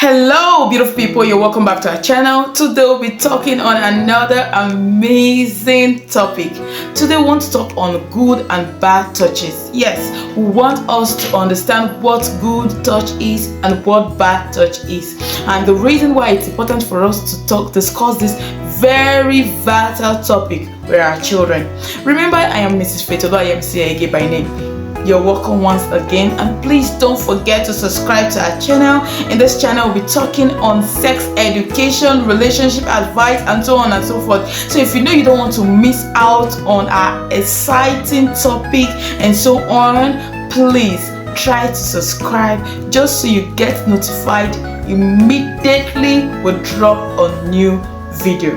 Hello beautiful people, you're welcome back to our channel. Today we'll be talking on another amazing topic. Today we want to talk on good and bad touches. Yes, we want us to understand what good touch is and what bad touch is, and the reason why it's important for us to discuss this very vital topic with our children. Remember, I am Mrs. Fetolo Ayemsi by name. You're welcome once again, and please don't forget to subscribe to our channel. In this channel we'll be talking on sex education, relationship advice, and so on and so forth. So if you know you don't want to miss out on our exciting topic and so on, please try to subscribe just so you get notified immediately we drop a new video.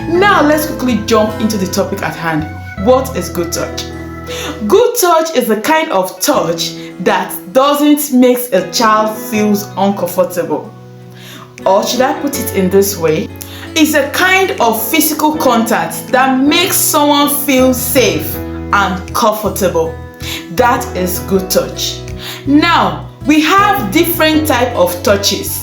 Now let's quickly jump into the topic at hand. What is good touch? Good touch is the kind of touch that doesn't make a child feel uncomfortable. Or should I put it in this way? It's a kind of physical contact that makes someone feel safe and comfortable. That is good touch. Now, we have different types of touches.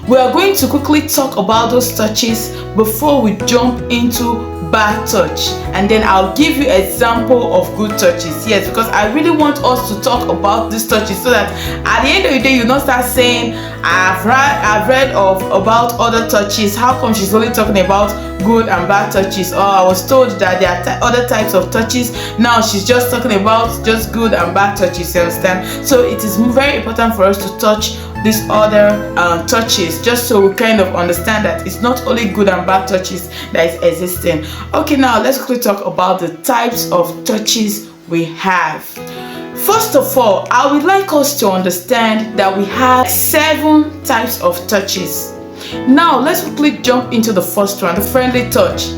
We are going to quickly talk about those touches before we jump into bad touch, and then I'll give you an example of good touches. Yes, because I really want us to talk about these touches so that at the end of the day you not start saying I've read about other touches, how come she's only talking about good and bad touches, or I was told that there are other types of touches, now she's just talking about just good and bad touches. You understand? So it is very important for us to touch these other touches, just so we kind of understand that it's not only good and bad touches that is existing. Okay, now let's quickly talk about the types of touches we have. First of all, I would like us to understand that we have 7 types of touches. Now let's quickly jump into the first one, the friendly touch.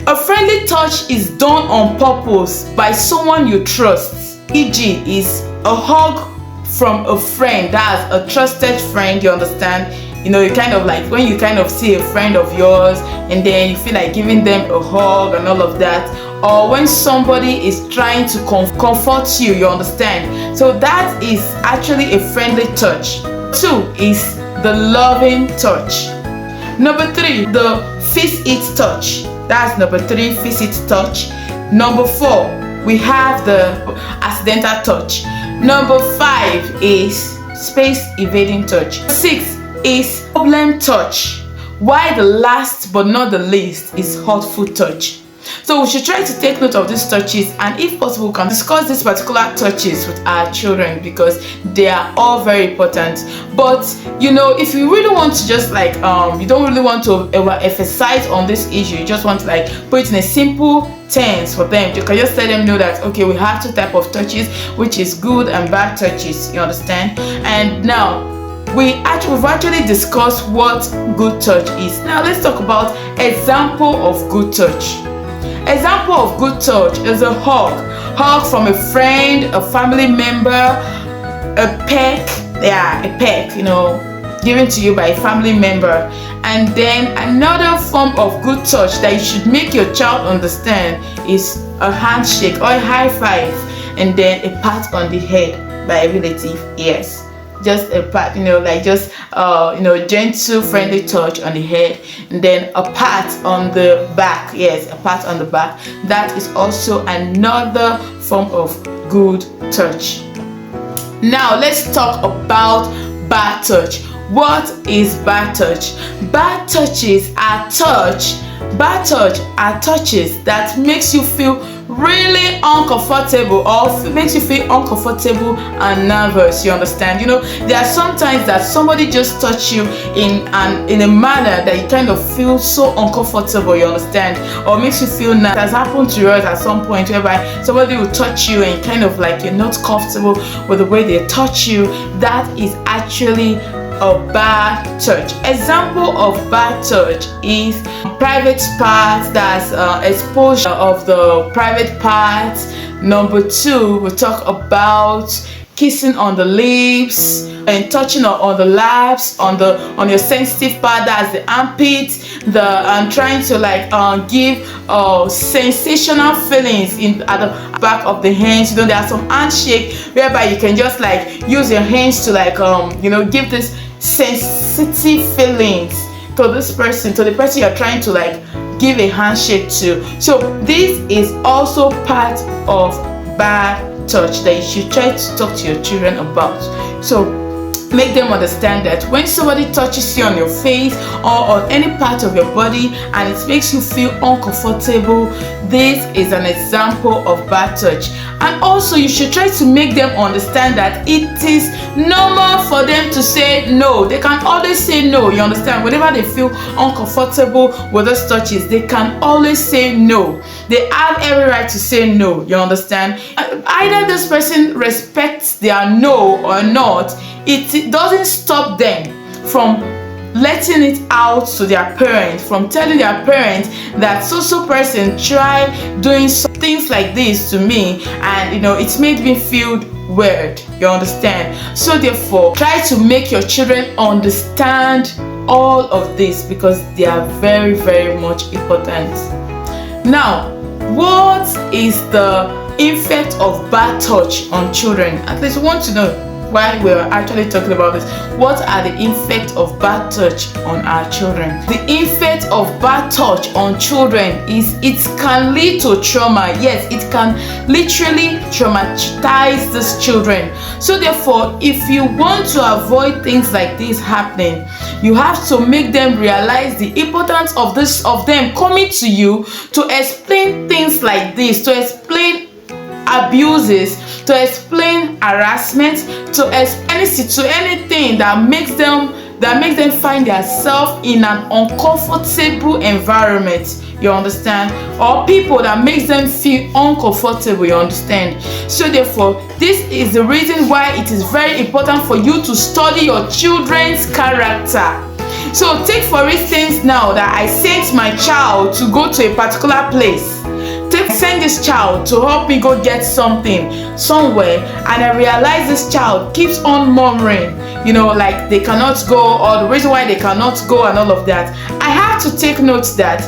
A friendly touch is done on purpose by someone you trust, e.g. is a hug from a friend, that's a trusted friend. You understand? You know, you kind of like when you kind of see a friend of yours and then you feel like giving them a hug and all of that, or when somebody is trying to comfort you. You understand? So that is actually a friendly touch. 2 is the loving touch. Number 3, the fist it touch. That's number 3, fist it touch. Number 4, we have the accidental touch. Number 5 is space evading touch. 6 is problem touch. While the last but not the least is hurtful touch. So we should try to take note of these touches, and if possible we can discuss these particular touches with our children because they are all very important. But you know, if you really want to just like you don't really want to emphasize on this issue, you just want to like put it in a simple terms for them, you can just let them know that okay, we have 2 types of touches, which is good and bad touches. You understand? And now we've actually discussed what good touch is. Now let's talk about example of good touch. Example of good touch is a hug from a friend, a family member, a peck, a peck, you know, given to you by a family member. And then another form of good touch that you should make your child understand is a handshake or a high five, and then a pat on the head by a relative. Yes, just a pat, you know, like just gentle friendly touch on the head, and then a pat on the back. Yes, a pat on the back. That is also another form of good touch. Now let's talk about bad touch. What is bad touch? Bad touches are touches that makes you feel really uncomfortable, or makes you feel uncomfortable and nervous. You understand? You know, there are sometimes that somebody just touch you in a manner that you kind of feel so uncomfortable. You understand? Or makes you feel nervous. It has happened to us at some point whereby somebody will touch you and kind of like you're not comfortable with the way they touch you. That is actually a bad touch. Example of bad touch is private parts, that's exposure of the private parts. Number 2, we'll talk about kissing on the lips and touching on the laps, on your sensitive part, that's the armpit, and trying to like give sensational feelings at the back of the hands. You know, there are some handshake whereby you can just like use your hands to like give this sensitive feelings to this person, to the person you're trying to like give a handshake to. So this is also part of bad touch that you should try to talk to your children about. So make them understand that when somebody touches you on your face or on any part of your body and it makes you feel uncomfortable, this is an example of bad touch. And also you should try to make them understand that it is normal for them to say no. They can always say no, you understand? Whenever they feel uncomfortable with those touches, they can always say no. They have every right to say no, you understand? Either this person respects their no or not, it doesn't stop them from letting it out to their parents, from telling their parents that so person try doing things like this to me, and it made me feel weird, you understand? So therefore, try to make your children understand all of this because they are very, very much important. Now, what is the effect of bad touch on children? At least we want to know why we're actually talking about this. What are the effects of bad touch on our children? The effect of bad touch on children is it can lead to trauma. Yes, it can literally traumatize these children. So therefore, if you want to avoid things like this happening, you have to make them realize the importance of them coming to you to explain things like this, to explain abuses, to explain harassment, to explain anything that makes them find themselves in an uncomfortable environment, you understand, or people that makes them feel uncomfortable, you understand. So therefore, this is the reason why it is very important for you to study your children's character. So take for instance now that I sent my child to go to a particular place. Send this child to help me go get something somewhere, and I realize this child keeps on murmuring, like they cannot go, or the reason why they cannot go and all of that. I have to take note that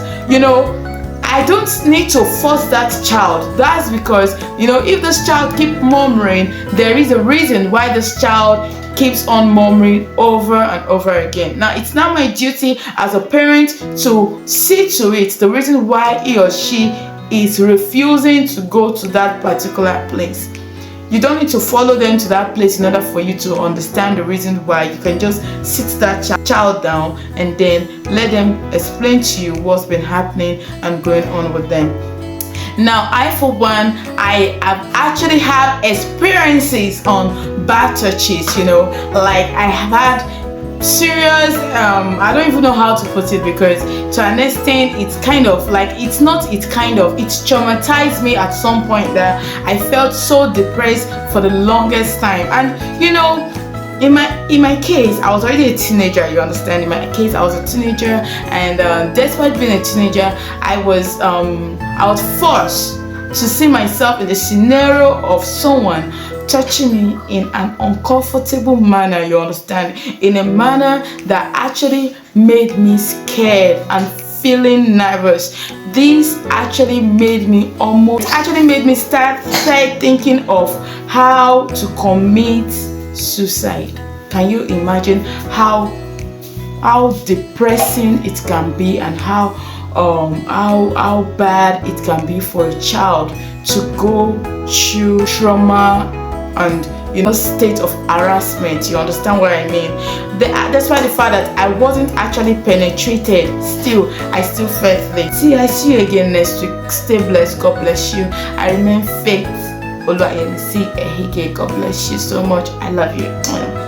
I don't need to force that child. That's because if this child keeps murmuring, there is a reason why this child keeps on murmuring over and over again. Now it's now my duty as a parent to see to it the reason why he or she is refusing to go to that particular place. You don't need to follow them to that place in order for you to understand the reason why. You can just sit that child down and then let them explain to you what's been happening and going on with them. Now, I for one, I have actually had experiences on bad touches, like I have had serious I don't even know how to put it, because to an extent it's traumatized me at some point that I felt so depressed for the longest time. And in my case, I was already a teenager, you understand. In my case, I was a teenager, and despite being a teenager, I was forced to see myself in the scenario of someone touching me in an uncomfortable manner, you understand, in a manner that actually made me scared and feeling nervous. This actually made me start thinking of how to commit suicide. Can you imagine how depressing it can be, and how bad it can be for a child to go through trauma and state of harassment? You understand what I mean? That's why the fact that I wasn't actually penetrated, I still felt it. I see you again next week. Stay blessed. God bless you. I remain Faith Oluwayemisi Ehike. God bless you so much. I love you.